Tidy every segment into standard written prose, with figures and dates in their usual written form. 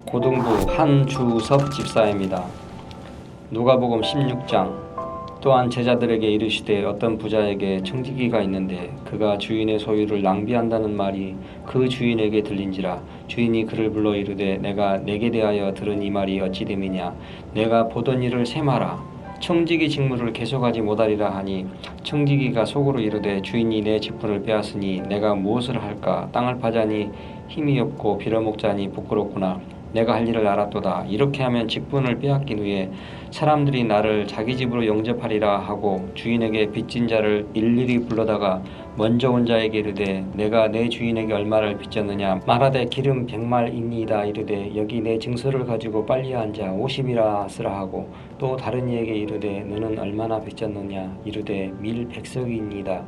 고등부 한주섭 집사입니다. 누가복음 16장. 또한 제자들에게 이르시되 어떤 부자에게 청지기가 있는데 그가 주인의 소유를 낭비한다는 말이 그 주인에게 들린지라. 주인이 그를 불러 이르되 내가 내게 대하여 들은 이 말이 어찌 됨이냐. 내가 보던 일을 세마라. 청지기 직무를 계속하지 못하리라 하니 청지기가 속으로 이르되 주인이 내 직분을 빼앗으니 내가 무엇을 할까. 땅을 파자니 힘이 없고 빌어먹자니 부끄럽구나. 내가 할 일을 알았도다. 이렇게 하면 직분을 빼앗긴 후에 사람들이 나를 자기 집으로 영접하리라 하고 주인에게 빚진 자를 일일이 불러다가 먼저 온 자에게 이르되 내가 내 주인에게 얼마를 빚졌느냐. 말하되 기름 100말이니이다. 이르되 여기 내 증서를 가지고 빨리 앉아 50이라 쓰라 하고 또 다른 이에게 이르되 너는 얼마나 빚졌느냐. 이르되 밀 100석이니이다.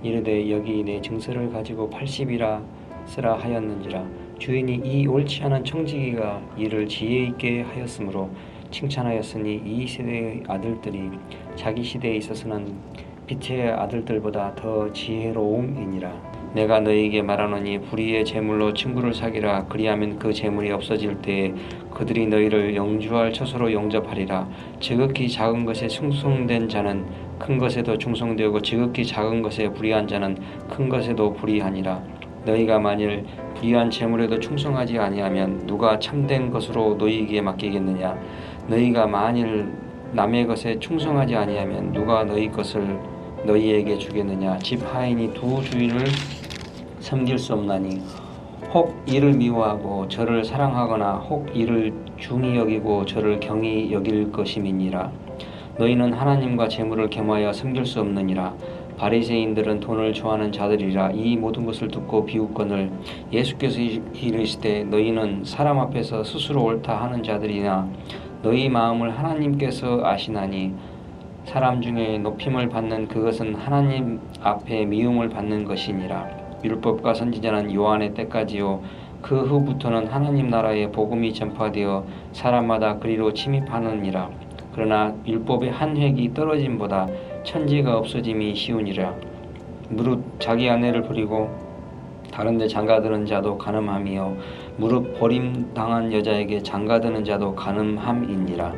이르되 여기 내 증서를 가지고 80이라 쓰라 하였는지라. 주인이 이 옳지 않은 청지기가 이를 지혜 있게 하였으므로 칭찬하였으니 이 세대의 아들들이 자기 시대에 있어서는 빛의 아들들보다 더 지혜로움이니라. 내가 너희에게 말하노니 불의의 재물로 친구를 사귀라. 그리하면 그 재물이 없어질 때에 그들이 너희를 영주할 처소로 영접하리라. 지극히 작은 것에 충성된 자는 큰 것에도 충성되고 지극히 작은 것에 불의한 자는 큰 것에도 불의하니라. 너희가 만일 불의한 재물에도 충성하지 아니하면 누가 참된 것으로 너희에게 맡기겠느냐. 너희가 만일 남의 것에 충성하지 아니하면 누가 너희 것을 너희에게 주겠느냐. 집 하인이 두 주인을 섬길 수 없나니 혹 이를 미워하고 저를 사랑하거나 혹 이를 중히 여기고 저를 경히 여길 것임이니라. 너희는 하나님과 재물을 겸하여 섬길 수 없느니라. 바리새인들은 돈을 좋아하는 자들이라. 이 모든 것을 듣고 비웃거늘 예수께서 이르시되 너희는 사람 앞에서 스스로 옳다 하는 자들이나 너희 마음을 하나님께서 아시나니 사람 중에 높임을 받는 그것은 하나님 앞에 미움을 받는 것이니라. 율법과 선지자는 요한의 때까지요 그 후부터는 하나님 나라의 복음이 전파되어 사람마다 그리로 침입하느니라. 그러나 율법의 한 획이 떨어짐보다 천지가 없어짐이 쉬우니라. 무릇 자기 아내를 버리고 다른 데 장가드는 자도 간음함이요 무릇 버림당한 여자에게 장가드는 자도 간음함이니라.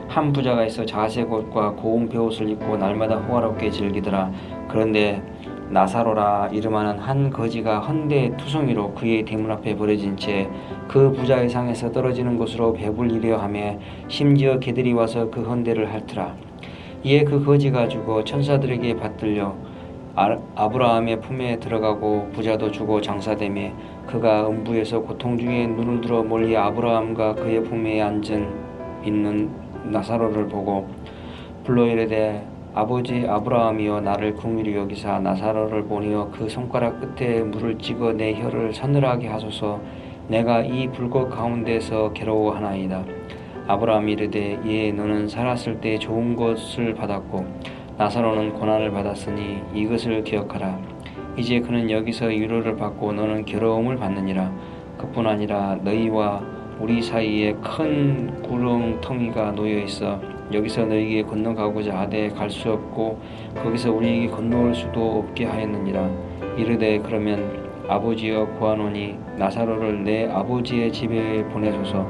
한 부자가 있어 자색 옷과 고운 베옷을 입고 날마다 호화롭게 즐기더라. 그런데 나사로라 이름하는 한 거지가 헌데 투성이로 그의 대문 앞에 버려진 채 그 부자의 상에서 떨어지는 곳으로 배불리려 하며 심지어 개들이 와서 그 헌데를 핥으라. 이에 그 거지가 죽어 천사들에게 받들려 아브라함의 품에 들어가고 부자도 죽어 장사되며 그가 음부에서 고통 중에 눈을 들어 멀리 아브라함과 그의 품에 앉은 있는 나사로를 보고 불러 이르되 아버지 아브라함이여 나를 긍휼히 여기사 나사로를 보내어 그 손가락 끝에 물을 찍어 내 혀를 서늘하게 하소서. 내가 이 불꽃 가운데서 괴로워하나이다. 아브라함이 이르되 예 너는 살았을 때 좋은 것을 받았고 나사로는 고난을 받았으니 이것을 기억하라. 이제 그는 여기서 위로를 받고 너는 괴로움을 받느니라. 그뿐 아니라 너희와 우리 사이에 큰 구렁텅이가 놓여있어 여기서 너희에게 건너가고자 하되 갈 수 없고 거기서 우리에게 건너올 수도 없게 하였느니라. 이르되 그러면 아버지여 구하노니 나사로를 내 아버지의 집에 보내소서.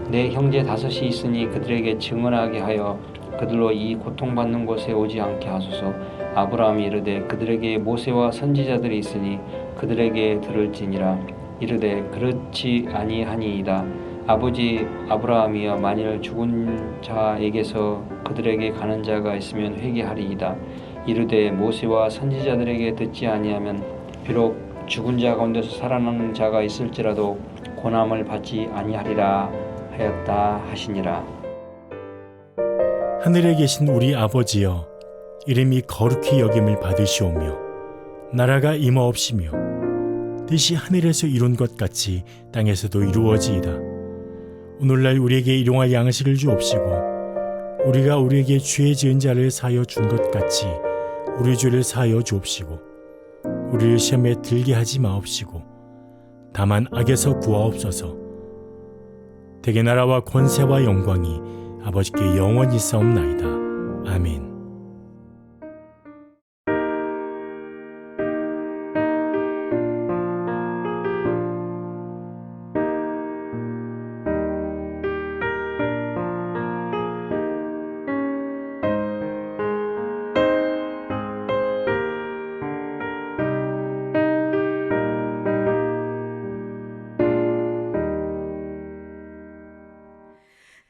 내 형제 5이 있으니 그들에게 증언하게 하여 그들로 이 고통받는 곳에 오지 않게 하소서. 아브라함이 이르되 그들에게 모세와 선지자들이 있으니 그들에게 들을지니라. 이르되 그렇지 아니하니이다. 아버지 아브라함이여 만일 죽은 자에게서 그들에게 가는 자가 있으면 회개하리이다. 이르되 모세와 선지자들에게 듣지 아니하면 비록 죽은 자 가운데서 살아나는 자가 있을지라도 고난을 받지 아니하리라 하였다 하시니라. 하늘에 계신 우리 아버지여 이름이 거룩히 여김을 받으시오며 나라가 임하옵시며 뜻이 하늘에서 이룬 것 같이 땅에서도 이루어지이다. 오늘날 우리에게 일용할 양식을 주옵시고 우리가 우리에게 죄 지은 자를 사하여 준 것 같이 우리 죄를 사하여 주옵시고 우리를 시험에 들게 하지 마옵시고 다만 악에서 구하옵소서. 대개 나라와 권세와 영광이 아버지께 영원히 싸움나이다. 아멘.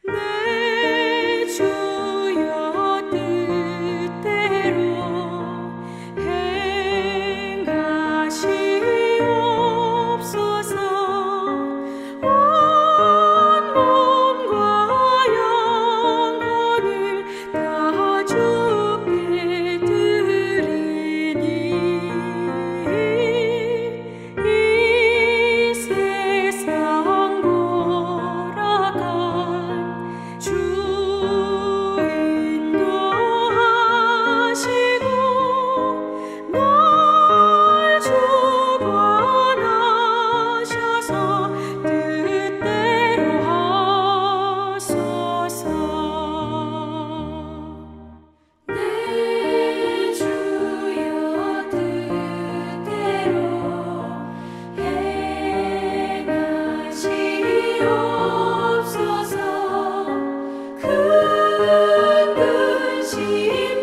내 주여 뜻대로 행하시옵소서. 온 몸과 영혼을 다 주께 드리니 이 세상 돌아간 주 인도하시고 널 주관하셔서 뜻대로 하소서. 내 주여 뜻대로 행하시옵소서. 큰 근심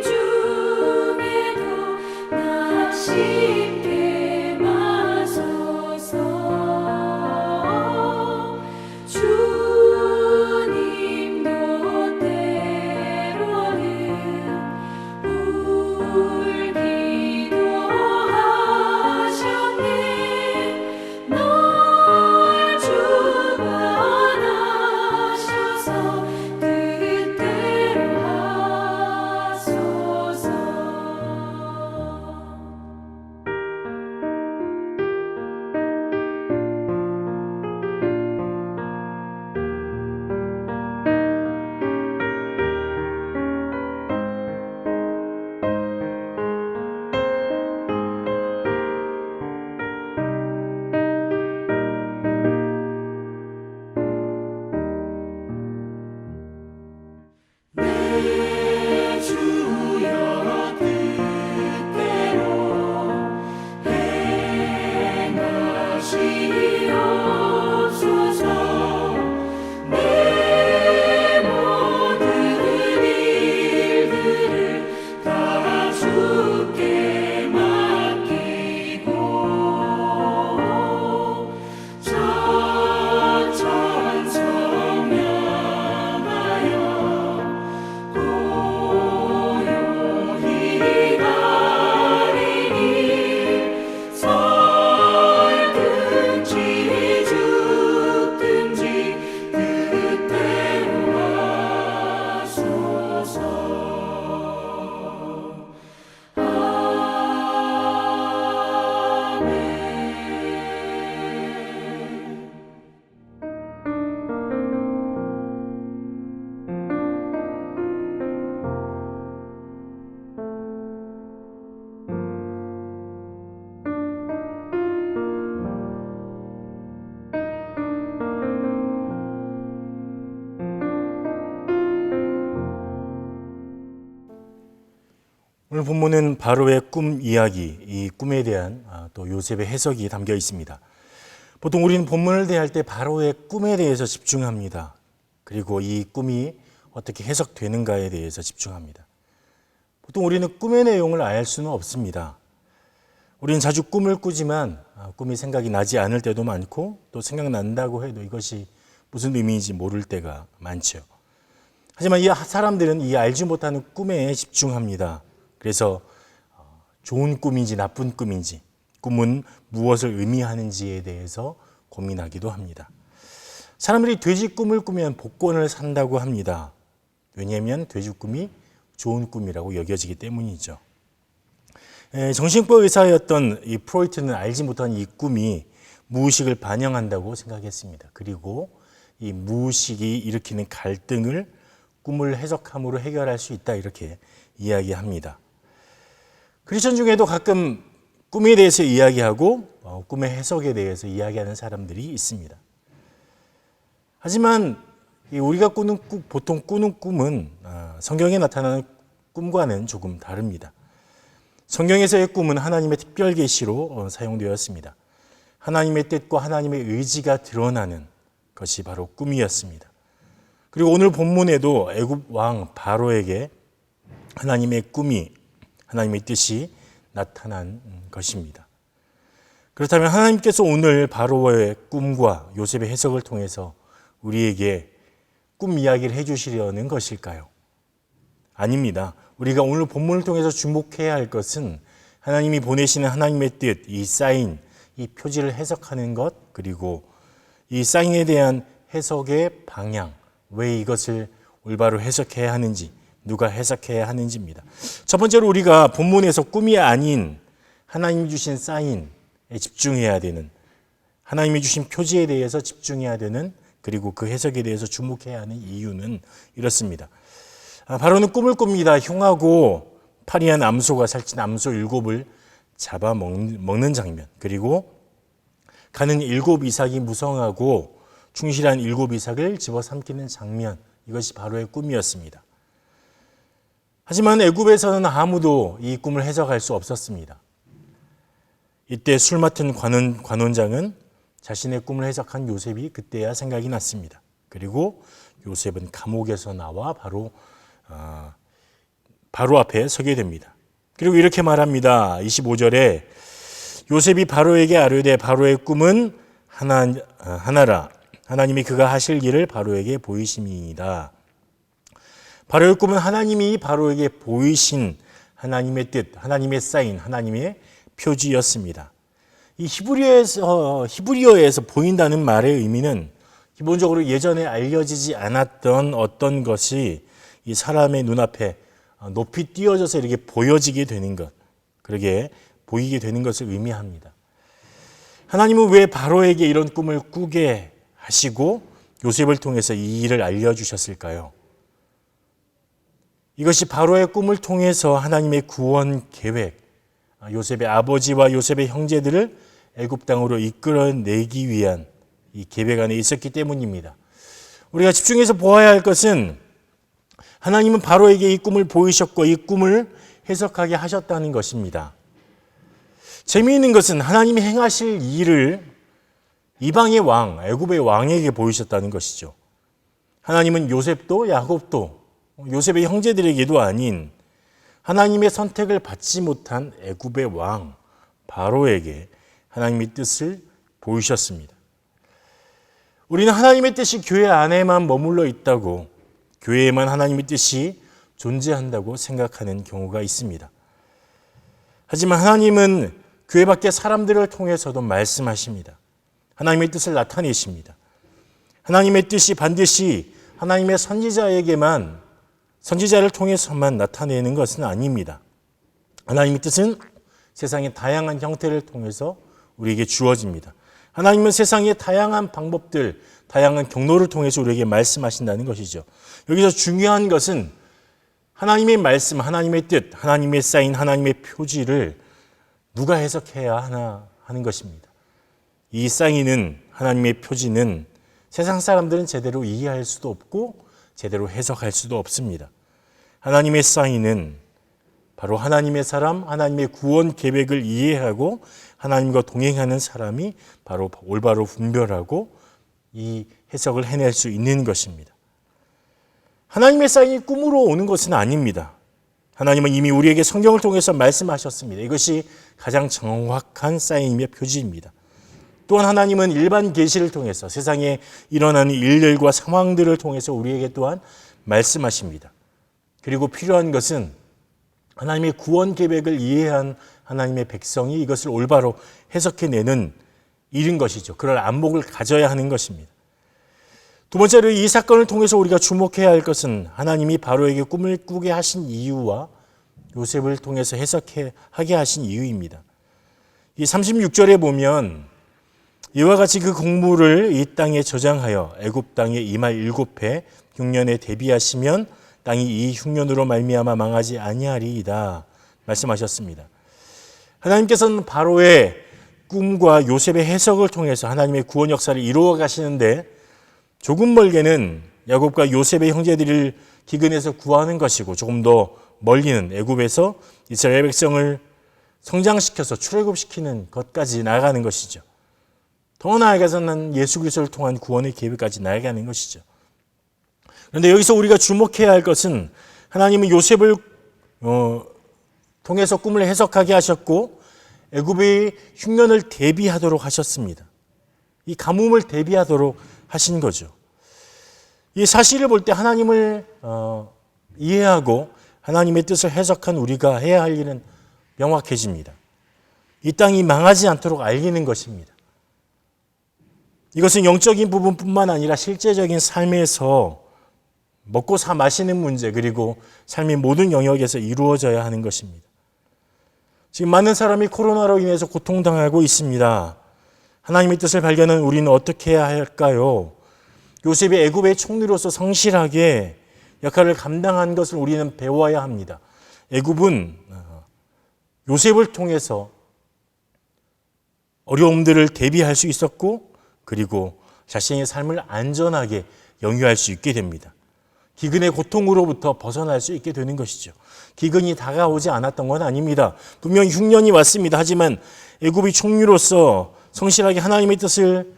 중에도 나 쉽게 마소서. 주님도 때로는 울기도 하셨네. 널 주관하셔서 뜻대로 하소서. 내 주여 뜻대로 행하시옵소서. 내 모든 일들을 다 주께 맡기고 천천성명하여 고요히 가리니 살든지 죽든지 뜻대로 하소서. 아멘. 오늘 본문은 바로의 꿈 이야기, 이 꿈에 대한 또 요셉의 해석이 담겨 있습니다. 보통 우리는 본문을 대할 때 바로의 꿈에 대해서 집중합니다. 그리고 이 꿈이 어떻게 해석되는가에 대해서 집중합니다. 보통 우리는 꿈의 내용을 알 수는 없습니다. 우리는 자주 꿈을 꾸지만 꿈이 생각이 나지 않을 때도 많고, 또 생각난다고 해도 이것이 무슨 의미인지 모를 때가 많죠. 하지만 이 사람들은 이 알지 못하는 꿈에 집중합니다. 그래서 좋은 꿈인지 나쁜 꿈인지, 꿈은 무엇을 의미하는지에 대해서 고민하기도 합니다. 사람들이 돼지 꿈을 꾸면 복권을 산다고 합니다. 왜냐하면 돼지 꿈이 좋은 꿈이라고 여겨지기 때문이죠. 정신과 의사였던 이 프로이트는 알지 못한 이 꿈이 무의식을 반영한다고 생각했습니다. 그리고 이 무의식이 일으키는 갈등을 꿈을 해석함으로 해결할 수 있다, 이렇게 이야기합니다. 크리스천 중에도 가끔 꿈에 대해서 이야기하고 꿈의 해석에 대해서 이야기하는 사람들이 있습니다. 하지만 우리가 보통 꾸는 꿈은 성경에 나타나는 꿈과는 조금 다릅니다. 성경에서의 꿈은 하나님의 특별 계시로 사용되었습니다. 하나님의 뜻과 하나님의 의지가 드러나는 것이 바로 꿈이었습니다. 그리고 오늘 본문에도 애굽 왕 바로에게 하나님의 꿈이, 하나님의 뜻이 나타난 것입니다. 그렇다면 하나님께서 오늘 바로의 꿈과 요셉의 해석을 통해서 우리에게 꿈 이야기를 해주시려는 것일까요? 아닙니다. 우리가 오늘 본문을 통해서 주목해야 할 것은 하나님이 보내시는 하나님의 뜻, 이 사인, 이 표지를 해석하는 것, 그리고 이 사인에 대한 해석의 방향, 왜 이것을 올바로 해석해야 하는지, 누가 해석해야 하는지입니다. 첫 번째로 우리가 본문에서 꿈이 아닌 하나님이 주신 사인에 집중해야 되는, 하나님이 주신 표지에 대해서 집중해야 되는, 그리고 그 해석에 대해서 주목해야 하는 이유는 이렇습니다. 바로는 꿈을 꿉니다. 흉하고 파리한 암소가 살찐 암소 7을 잡아 먹는 장면, 그리고 가는 7 이삭이 무성하고 충실한 7 이삭을 집어삼키는 장면, 이것이 바로의 꿈이었습니다. 하지만 애굽에서는 아무도 이 꿈을 해석할 수 없었습니다. 이때 술 맡은 관원장은 자신의 꿈을 해석한 요셉이 그때야 생각이 났습니다. 그리고 요셉은 감옥에서 나와 바로 앞에 서게 됩니다. 그리고 이렇게 말합니다. 25절에 요셉이 바로에게 아뢰되 바로의 꿈은 하나라. 하나님이 그가 하실 일을 바로에게 보이심이니이다. 바로의 꿈은 하나님이 바로에게 보이신 하나님의 뜻, 하나님의 사인, 하나님의 표지였습니다. 이 히브리어에서 보인다는 말의 의미는 기본적으로 예전에 알려지지 않았던 어떤 것이 이 사람의 눈앞에 높이 띄어져서 이렇게 보여지게 되는 것, 그러게 보이게 되는 것을 의미합니다. 하나님은 왜 바로에게 이런 꿈을 꾸게 하시고 요셉을 통해서 이 일을 알려주셨을까요? 이것이 바로의 꿈을 통해서 하나님의 구원 계획, 요셉의 아버지와 요셉의 형제들을 애굽 땅으로 이끌어내기 위한 이 계획 안에 있었기 때문입니다. 우리가 집중해서 보아야 할 것은 하나님은 바로에게 이 꿈을 보이셨고 이 꿈을 해석하게 하셨다는 것입니다. 재미있는 것은 하나님이 행하실 일을 이방의 왕, 애굽의 왕에게 보이셨다는 것이죠. 하나님은 요셉도 야곱도 요셉의 형제들에게도 아닌 하나님의 선택을 받지 못한 애굽의 왕 바로에게 하나님의 뜻을 보이셨습니다. 우리는 하나님의 뜻이 교회 안에만 머물러 있다고, 교회에만 하나님의 뜻이 존재한다고 생각하는 경우가 있습니다. 하지만 하나님은 교회 밖의 사람들을 통해서도 말씀하십니다. 하나님의 뜻을 나타내십니다. 하나님의 뜻이 반드시 하나님의 선지자를 통해서만 나타내는 것은 아닙니다. 하나님의 뜻은 세상의 다양한 형태를 통해서 우리에게 주어집니다. 하나님은 세상의 다양한 방법들, 다양한 경로를 통해서 우리에게 말씀하신다는 것이죠. 여기서 중요한 것은 하나님의 말씀, 하나님의 뜻, 하나님의 사인, 하나님의 표지를 누가 해석해야 하나 하는 것입니다. 이 사인은, 하나님의 표지는 세상 사람들은 제대로 이해할 수도 없고 제대로 해석할 수도 없습니다. 하나님의 사인은 바로 하나님의 사람, 하나님의 구원 계획을 이해하고 하나님과 동행하는 사람이 바로 올바로 분별하고 이 해석을 해낼 수 있는 것입니다. 하나님의 사인이 꿈으로 오는 것은 아닙니다. 하나님은 이미 우리에게 성경을 통해서 말씀하셨습니다. 이것이 가장 정확한 사인이며 표지입니다. 또한 하나님은 일반 계시를 통해서 세상에 일어나는 일들과 상황들을 통해서 우리에게 또한 말씀하십니다. 그리고 필요한 것은 하나님의 구원 계획을 이해한 하나님의 백성이 이것을 올바로 해석해내는 일인 것이죠. 그럴 안목을 가져야 하는 것입니다. 두 번째로 이 사건을 통해서 우리가 주목해야 할 것은 하나님이 바로에게 꿈을 꾸게 하신 이유와 요셉을 통해서 해석하게 하신 이유입니다. 이 36절에 보면 이와 같이 그 공물을 이 땅에 저장하여 애굽 땅에 임할 7해 흉년에 대비하시면 땅이 이 흉년으로 말미암아 망하지 아니하리이다 말씀하셨습니다. 하나님께서는 바로의 꿈과 요셉의 해석을 통해서 하나님의 구원 역사를 이루어 가시는데 조금 멀게는 야곱과 요셉의 형제들을 기근에서 구하는 것이고, 조금 더 멀리는 애굽에서 이스라엘 백성을 성장시켜서 출애굽시키는 것까지 나아가는 것이죠. 더 나아가서는 예수 그리스도를 통한 구원의 계획까지 나아가는 것이죠. 그런데 여기서 우리가 주목해야 할 것은 하나님은 요셉을 통해서 꿈을 해석하게 하셨고 애굽의 흉년을 대비하도록 하셨습니다. 이 가뭄을 대비하도록 하신 거죠. 이 사실을 볼 때 하나님을 이해하고 하나님의 뜻을 해석한 우리가 해야 할 일은 명확해집니다. 이 땅이 망하지 않도록 알리는 것입니다. 이것은 영적인 부분뿐만 아니라 실제적인 삶에서 먹고 사 마시는 문제, 그리고 삶의 모든 영역에서 이루어져야 하는 것입니다. 지금 많은 사람이 코로나로 인해서 고통당하고 있습니다. 하나님의 뜻을 발견한 우리는 어떻게 해야 할까요? 요셉이 애굽의 총리로서 성실하게 역할을 감당한 것을 우리는 배워야 합니다. 애굽은 요셉을 통해서 어려움들을 대비할 수 있었고, 그리고 자신의 삶을 안전하게 영위할 수 있게 됩니다. 기근의 고통으로부터 벗어날 수 있게 되는 것이죠. 기근이 다가오지 않았던 건 아닙니다. 분명히 흉년이 왔습니다. 하지만 애굽의 총리로서 성실하게 하나님의 뜻을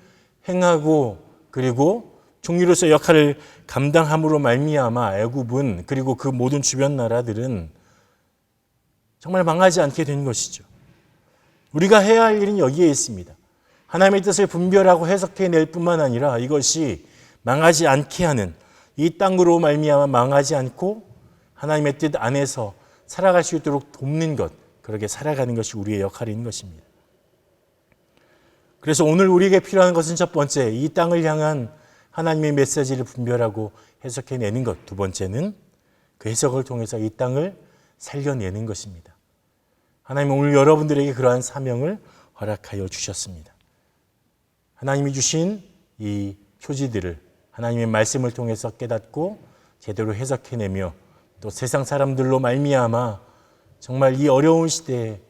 행하고, 그리고 총리로서 역할을 감당함으로 말미암아 애굽은, 그리고 그 모든 주변 나라들은 정말 망하지 않게 된 것이죠. 우리가 해야 할 일은 여기에 있습니다. 하나님의 뜻을 분별하고 해석해낼 뿐만 아니라 이것이 망하지 않게 하는, 이 땅으로 말미암아 망하지 않고 하나님의 뜻 안에서 살아갈 수 있도록 돕는 것, 그렇게 살아가는 것이 우리의 역할인 것입니다. 그래서 오늘 우리에게 필요한 것은 첫 번째, 이 땅을 향한 하나님의 메시지를 분별하고 해석해내는 것. 두 번째는 그 해석을 통해서 이 땅을 살려내는 것입니다. 하나님은 오늘 여러분들에게 그러한 사명을 허락하여 주셨습니다. 하나님이 주신 이 표지들을 하나님의 말씀을 통해서 깨닫고 제대로 해석해내며, 또 세상 사람들로 말미암아 정말 이 어려운 시대에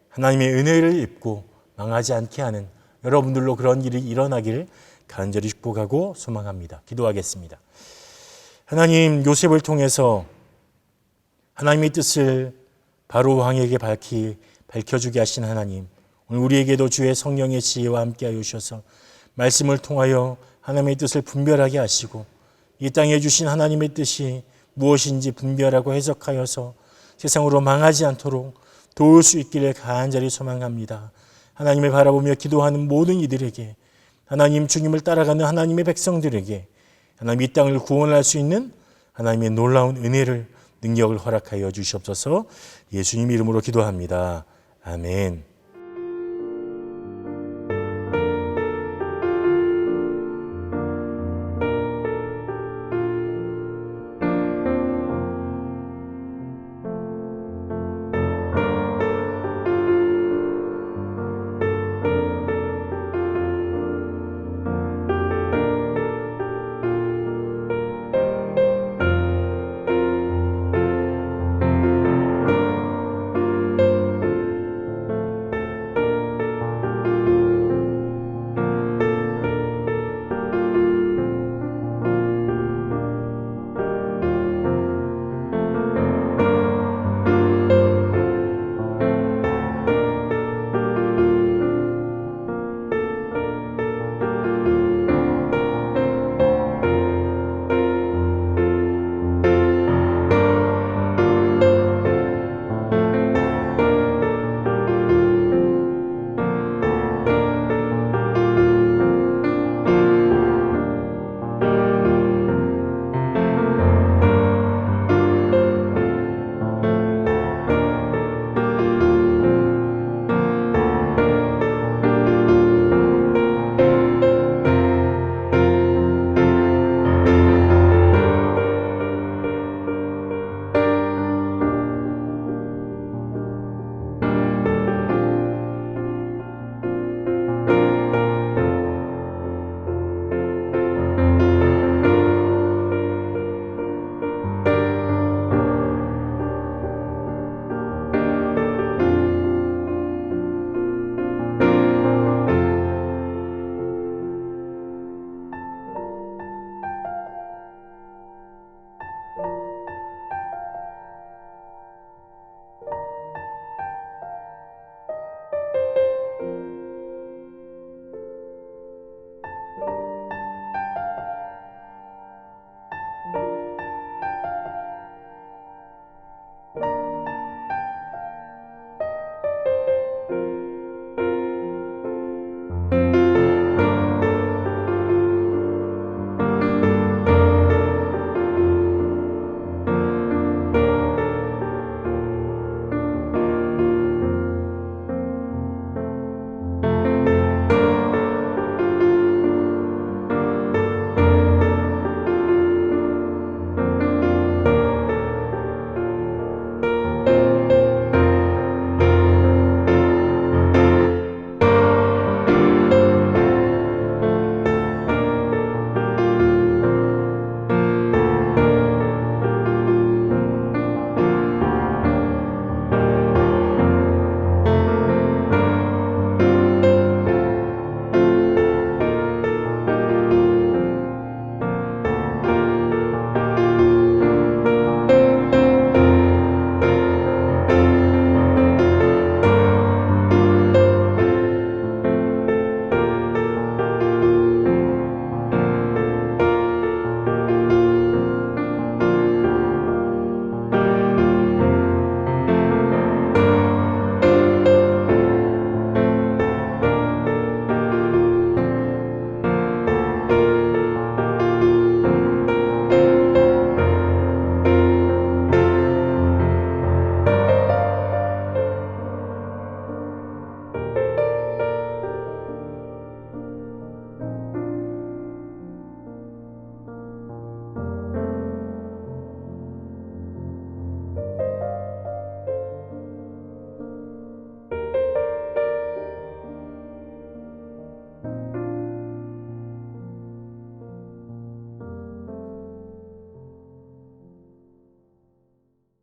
하나님의 은혜를 입고 망하지 않게 하는 여러분들로 그런 일이 일어나길 간절히 축복하고 소망합니다. 기도하겠습니다. 하나님, 요셉을 통해서 하나님의 뜻을 바로 왕에게 밝혀주게 하신 하나님, 오늘 우리에게도 주의 성령의 지혜와 함께하여 주셔서 말씀을 통하여 하나님의 뜻을 분별하게 하시고, 이 땅에 주신 하나님의 뜻이 무엇인지 분별하고 해석하여서 세상으로 망하지 않도록 도울 수 있기를 간절히 소망합니다. 하나님을 바라보며 기도하는 모든 이들에게, 하나님 주님을 따라가는 하나님의 백성들에게 하나님 이 땅을 구원할 수 있는 하나님의 놀라운 은혜를, 능력을 허락하여 주시옵소서. 예수님 이름으로 기도합니다. 아멘.